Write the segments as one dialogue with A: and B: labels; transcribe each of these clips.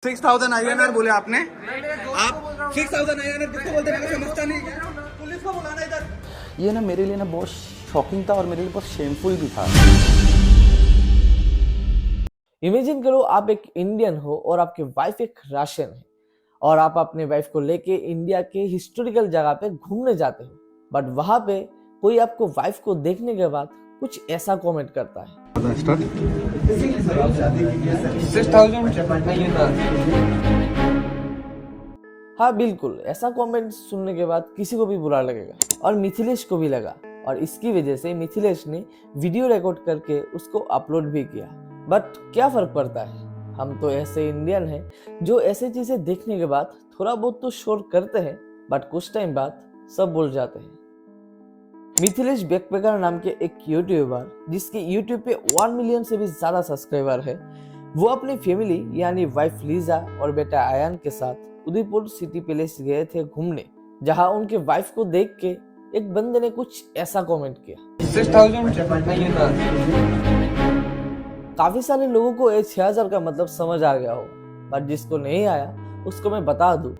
A: 6,000 बोले आपने। आप 6,000 किसको बोलते हैं? समझता नहीं, पुलिस को बुलाना इधर।
B: ये ना मेरे लिए ना बहुत शॉकिंग था और मेरे लिए बहुत शेमफुल भी था।
C: इमेजिन करो आप एक इंडियन हो और आपकी वाइफ एक रशियन है और आप अपने वाइफ को लेके इंडिया के हिस्टोरिकल जगह पे घूमने जाते हो, बट वहां पे कोई आपको वाइफ को देखने के बाद कुछ ऐसा कमेंट करता है। हाँ बिल्कुल, ऐसा कमेंट सुनने के बाद किसी को भी बुरा लगेगा और मिथिलेश को भी लगा, और इसकी वजह से मिथिलेश ने वीडियो रिकॉर्ड करके उसको अपलोड भी किया। बट क्या फर्क पड़ता है, हम तो ऐसे इंडियन हैं जो ऐसे चीजें देखने के बाद थोड़ा बहुत तो शोर करते हैं, बट कुछ टाइम बाद सब भूल जाते हैं। मिथिलेश बैकपैकर नाम के एक यूट्यूबर जिसके यूट्यूब पे 1 मिलियन से भी ज्यादा सब्सक्राइबर है, वो अपनी फैमिली यानी वाइफ लीजा और बेटा आयान के साथ उदयपुर सिटी पैलेस गए थे घूमने, जहां उनके वाइफ को देख के एक बंदे ने कुछ ऐसा कमेंट किया।
A: 6,000
C: काफी सारे लोगों को ये 6,000 का मतलब समझ आ गया होगा, बट जिसको नहीं आया उसको मैं बता दूं,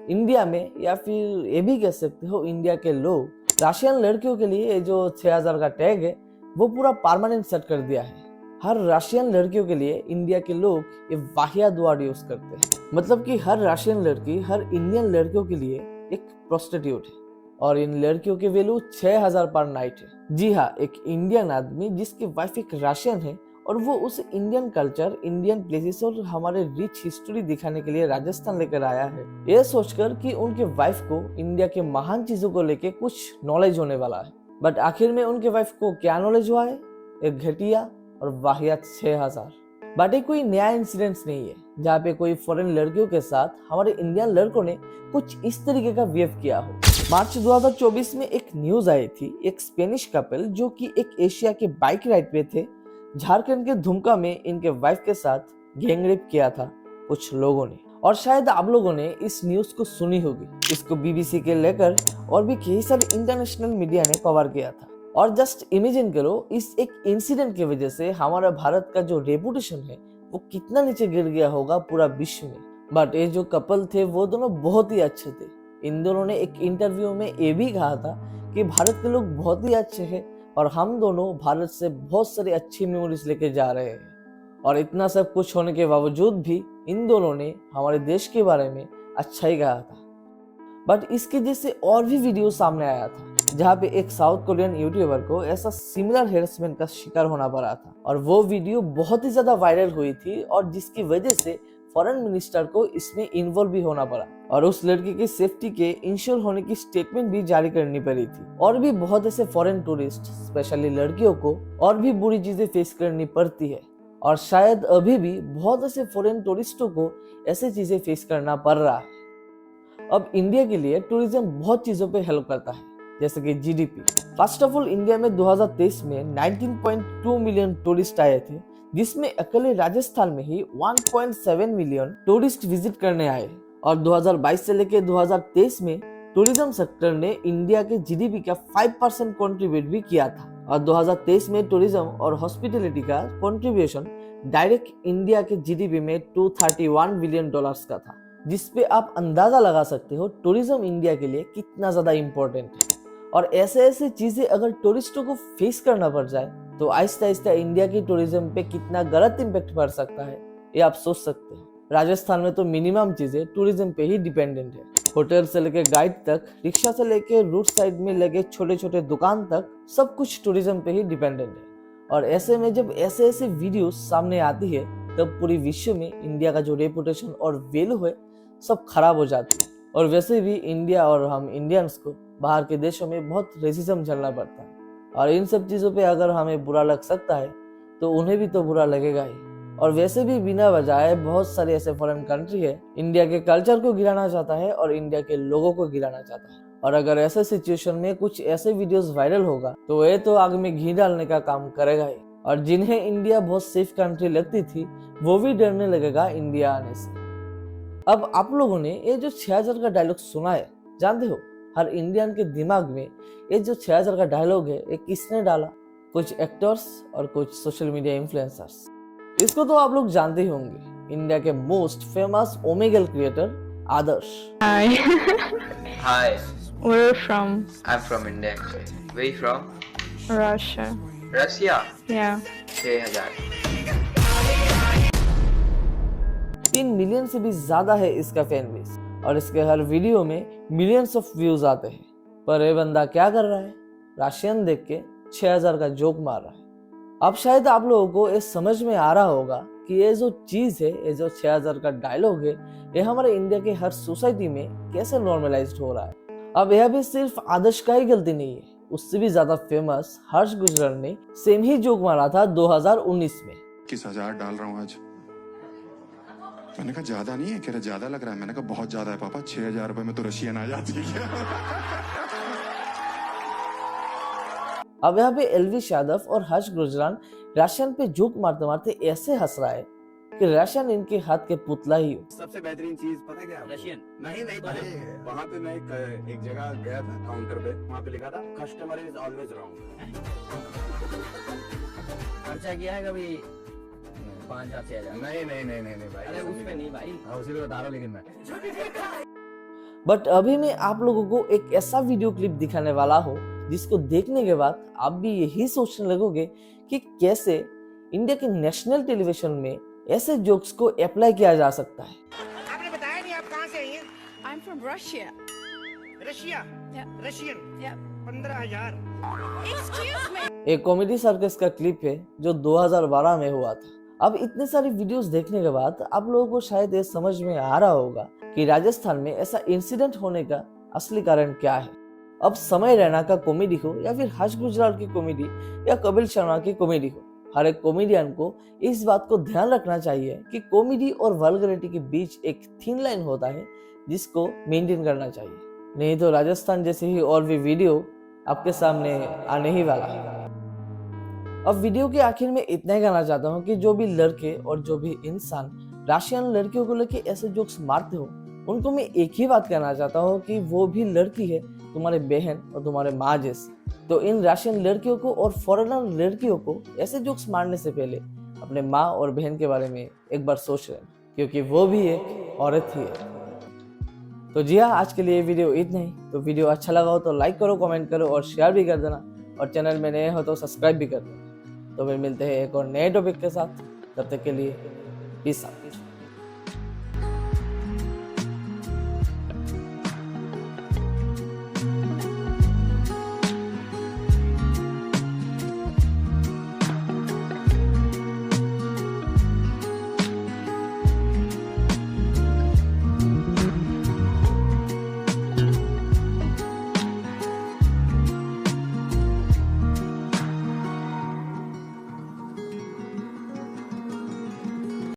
C: इंडिया में या फिर ये भी कह सकते हो इंडिया के लोग रशियन लड़कियों के लिए ये जो 6,000 का टैग है वो पूरा परमानेंट सेट कर दिया है। हर रशियन लड़कियों के लिए इंडिया के लोग ये वाहियात वर्ड यूज करते हैं, मतलब कि हर रशियन लड़की हर इंडियन लड़कियों के लिए एक प्रोस्टिट्यूट है और इन लड़कियों के वैल्यू 6,000 पर नाइट है। जी हाँ, एक इंडियन आदमी जिसकी वाइफ एक रशियन है और वो उस इंडियन कल्चर, इंडियन प्लेसेस और हमारे रिच हिस्ट्री दिखाने के लिए राजस्थान लेकर आया है, ये सोचकर कि उनके वाइफ को इंडिया के महान चीजों को लेके कुछ नॉलेज होने वाला है। बट आखिर में उनके वाइफ को क्या नॉलेज हुआ है? एक घटिया और वाहियात 6,000। बट ये कोई नया इंसिडेंट्स नहीं है जहाँ पे कोई फॉरेन लड़कियों के साथ हमारे इंडियन लड़कों ने कुछ इस तरीके का बिहेव किया हो। मार्च 2024 में एक न्यूज आई थी, एक स्पेनिश कपल जो कि एक एशिया के बाइक राइड पे थे, झारखंड के दुमका में इनके वाइफ के साथ गैंगरेप किया था कुछ लोगों ने, और शायद आप लोगों ने इस न्यूज को सुनी होगी। इसको बीबीसी के लेकर और भी कई सारे इंटरनेशनल मीडिया ने कवर किया था। और जस्ट इमेजिन करो, इस एक इंसिडेंट की वजह से हमारा भारत का जो रेपुटेशन है वो कितना नीचे गिर गया होगा पूरा विश्व में। बट ये जो कपल थे वो दोनों बहुत ही अच्छे थे। इन दोनों ने एक इंटरव्यू में ये भी कहा था कि भारत के लोग बहुत ही अच्छे हैं और हम दोनों भारत से बहुत सारी अच्छी मेमोरीज लेके जा रहे हैं। और इतना सब कुछ होने के बावजूद भी इन दोनों ने हमारे देश के बारे में अच्छा ही कहा था। बट इसके जैसे और भी वीडियो सामने आया था जहाँ पे एक साउथ कोरियन यूट्यूबर को ऐसा सिमिलर हेरसमेंट का शिकार होना पड़ा था, और वो वीडियो बहुत ही ज्यादा वायरल हुई थी और जिसकी वजह से फॉरेन मिनिस्टर को इसमें इन्वॉल्व भी होना पड़ा और उस लड़की की सेफ्टी के इंश्योर होने की स्टेटमेंट भी जारी करनी पड़ी थी। और भी बहुत ऐसे फॉरेन टूरिस्ट, स्पेशली लड़कियों को और भी बुरी चीजें फेस करनी पड़ती है, और शायद अभी भी बहुत ऐसे फॉरेन टूरिस्टों को ऐसी चीजें फेस करना पड़ रहा है। अब इंडिया के लिए टूरिज्म बहुत चीजों पे हेल्प करता है, जैसे कि GDP. First of all, India में 2023 में 19.2 मिलियन टूरिस्ट आए थे, जिसमें अकेले राजस्थान में ही 1.7 मिलियन टूरिस्ट विजिट करने आए। और 2022 से लेकर 2023 में टूरिज्म सेक्टर ने इंडिया के जीडीपी का 5% कंट्रीब्यूट भी किया था। और 2023 में टूरिज्म और हॉस्पिटैलिटी का कंट्रीब्यूशन डायरेक्ट इंडिया के जीडीपी में $231 बिलियन का था, जिसपे आप अंदाजा लगा सकते हो टूरिज्म इंडिया के लिए कितना ज्यादा इम्पोर्टेंट है। और ऐसे ऐसे चीजें अगर टूरिस्टों को फेस करना पड़ जाए तो आहिस्ता आहिस्ता इंडिया की टूरिज्म पे कितना गलत इम्पैक्ट पड़ सकता है, ये आप सोच सकते हैं। राजस्थान में तो मिनिमम चीजें टूरिज्म पे ही डिपेंडेंट है। होटल से लेके गाइड तक, रिक्शा से लेके रूट साइड में लगे छोटे छोटे दुकान तक, सब कुछ टूरिज्म पे ही डिपेंडेंट है। और ऐसे में जब ऐसे ऐसे वीडियोस सामने आती है तब पूरी विश्व में इंडिया का जो रेपुटेशन और वैल्यू है सब खराब हो जाती है। और वैसे भी इंडिया और हम इंडियंस को बाहर के देशों में बहुत रेसिज्म झेलना पड़ता है, और इन सब चीजों पे अगर हमें बुरा लग सकता है तो उन्हें भी तो बुरा लगेगा ही। और वैसे भी बिना वजह बहुत सारे ऐसे फॉरेन कंट्री है इंडिया के कल्चर को गिराना चाहता है और इंडिया के लोगों को गिराना चाहता है। और अगर ऐसे सिचुएशन में कुछ ऐसे वीडियोस वायरल होगा तो ये तो आग में घी डालने का काम करेगा ही। और जिन्हें इंडिया बहुत सेफ कंट्री लगती थी वो भी डरने लगेगा इंडिया आने से। अब आप लोगों ने ये जो 6,000 का डायलॉग सुना है, जानते हो हर इंडियन के दिमाग में ये जो 6,000 का डायलॉग है ये किसने डाला? कुछ एक्टर्स और कुछ सोशल मीडिया इन्फ्लुएंसर्स। इसको तो आप लोग जानते ही होंगे। इंडिया के most famous Omegle creator Adarsh.
D: Hi,
E: Hi,
D: where are you from?
E: I'm from India actually. Where you from?
D: Russia.
E: Russia?
D: Yeah.
E: 6000.
C: 3 million से भी ज्यादा है इसका फैन बेस और इसके हर वीडियो में मिलियंस ऑफ व्यूज आते हैं। पर ये बंदा क्या कर रहा है? राशियन देख के 6000 का जोक मार रहा है। अब शायद आप लोगों को ये समझ में आ रहा होगा कि ये जो चीज है, ये जो 6000 का डायलॉग है, ये हमारे इंडिया के हर सोसाइटी में कैसे नॉर्मलाइज्ड हो रहा है। अब यह भी सिर्फ आदर्श का ही गलती नहीं है, उससे भी ज्यादा फेमस हर्ष गुजराल ने सेम ही जोक मारा था 2019 में।
F: 21,000 डाल रहा हूँ आज। मैंने कहा ज्यादा नहीं है, कह रहा ज्यादा लग रहा है। मैंने कहा बहुत ज्यादा है पापा, 6,000 रुपए में तो रशियन आ जाती है।
C: अब यहाँ पे एलविश यादव और हर्ष गुजराल राशियन पे जोक मारते मारते ऐसे हंस रहा है कि राशियन इनके हाथ के पुतला ही हो।
G: सबसे बेहतरीन चीज पता क्या? रशियन नहीं अरे वहाँ पे मैं एक जगह गया था काउंटर पे, वहाँ पे लिखा था कस्टमर इज ऑलवेज रॉन्ग। खर्चा किया है कभी 5,000 से 6,000? नहीं भाई, अरे उस पे नहीं भाई, हाँ उसी पे बता रहा हूँ। लेकिन मैं
C: बट अभी मैं आप लोगों को एक ऐसा वीडियो क्लिप दिखाने वाला हूँ जिसको देखने के बाद आप भी यही सोचने लगोगे कि कैसे इंडिया के नेशनल टेलीविजन में ऐसे जोक्स को अप्लाई किया जा सकता है।
H: आपने बताया नहीं, आप कहाँ से आई हैं?
I: I'm from Russia.
H: Russia?
I: Yeah.
H: Russian?
I: Yeah.
H: 15,000।
I: Excuse me.
C: एक कॉमेडी सर्कस का क्लिप है जो 2012 में हुआ था। अब इतने सारी वीडियोस देखने के बाद आप लोगों को शायद ये समझ में आ रहा होगा कि राजस्थान में ऐसा इंसिडेंट होने का असली कारण क्या है। अब समय रैना का कॉमेडी हो या फिर हर्ष गुजराल की कॉमेडी या कपिल शर्मा की कॉमेडी हो, हर एक कॉमेडियन को इस बात को ध्यान रखना चाहिए कि कॉमेडी और वल्गैरिटी के बीच एक थिन लाइन होता है जिसको मेंटेन करना चाहिए, नहीं तो राजस्थान जैसे ही और भी वीडियो आपके सामने आने ही वाला है। अब वीडियो के आखिर में इतना ही कहना चाहता हूँ कि जो भी लड़के और जो भी इंसान राशियन लड़कियों को लेके ऐसे जोक्स मारते हो, उनको मैं एक ही बात कहना चाहता हूँ कि वो भी लड़की है, तुम्हारे बहन और तुम्हारे माँ जैसी। तो इन राशियन लड़कियों को और फॉरेनर लड़कियों को ऐसे जोक्स मारने से पहले अपने माँ और बहन के बारे में एक बार सोच लें, क्योंकि वो भी एक औरत ही है। तो जी हाँ, आज के लिए वीडियो इतना ही। तो वीडियो अच्छा लगा हो तो लाइक करो, कमेंट करो और शेयर भी कर देना, और चैनल में नए हो तो सब्सक्राइब भी कर देना। तो फिर मिलते हैं एक और नए टॉपिक के साथ, तब तक के लिए पीस आउट।